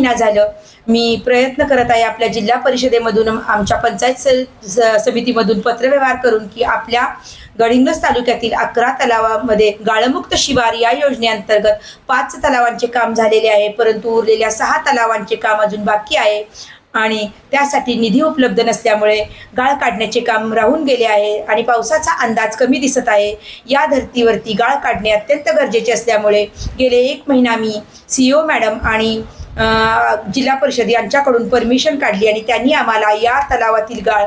महिना झालं मी प्रयत्न करत आहे आपल्या जिल्हा परिषदेमधून आमच्या पंचायत समितीमधून पत्रव्यवहार करून की आपल्या गडिंग्लज तालुक्यातील 11 तलावामध्ये गाळमुक्त शिवार या योजनेअंतर्गत 5 तलावांचे काम झालेले आहे, परंतु उरलेल्या 6 तलावांचे काम अजून बाकी आहे आणि त्यासाठी निधी उपलब्ध नसल्यामुळे गाळ काढण्याचे काम राहून गेले आहे आणि पावसाचा अंदाज कमी दिसत आहे। या धर्तीवरती गाळ काढणे अत्यंत गरजेचे असल्यामुळे गेले 1 महिना मी CEO मॅडम आणि जिल्हा परिषद यांच्याकडून परमिशन काढली आणि त्यांनी आम्हाला या तलावातील गाळ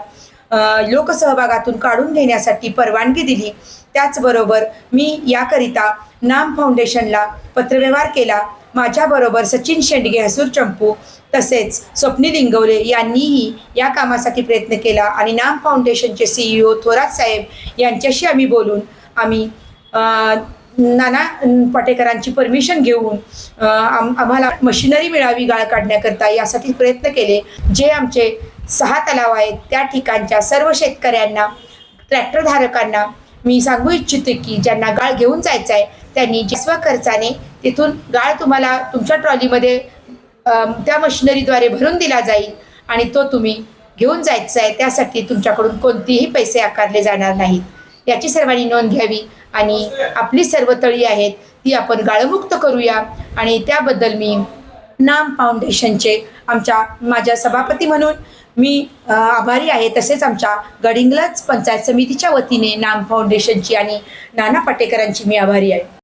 लोकसहभागातून काढून घेण्यासाठी परवानगी दिली। त्याचबरोबर मी याकरिता नाम फाउंडेशनला पत्रव्यवहार केला। माझ्याबरोबर सचिन शेंडगे हसूर चंपू तसेच स्वप्नील इंगवले यांनीही या कामासाठी प्रयत्न केला आणि नाम फाउंडेशनचे CEO थोरात साहेब यांच्याशी आम्ही बोलून आम्ही नाना पाटेकरांची परमिशन घेऊन आम्हाला मशिनरी मिळावी गाळ काढण्याकरता यासाठी प्रयत्न केले। जे आमचे 6 तलाव आहेत त्या ठिकाणच्या सर्व शेतकऱ्यांना ट्रॅक्टरधारकांना मी सांगू इच्छिते की ज्यांना गाळ घेऊन जायचा आहे त्यांनी स्वखर्चाने तिथून गाळ तुम्हाला तुमच्या ट्रॉलीमध्ये त्या मशिनरीद्वारे भरून दिला जाईल आणि तो तुम्ही घेऊन जायचा आहे। त्यासाठी तुमच्याकडून कोणतेही पैसे आकारले जाणार नाहीत। याची सर्वांनी नोंद घ्यावी आणि आपली सर्व तळी आहेत ती आपण गाळमुक्त करूया आणि त्याबद्दल मी नाम फाउंडेशनचे माझ्या सभापती म्हणून मी आभारी आहे। तसेच आमच्या गडिंग्लज पंचायत समितीच्या वतीने नाम फाउंडेशनची आणि नाना पाटेकरांची मी आभारी आहे।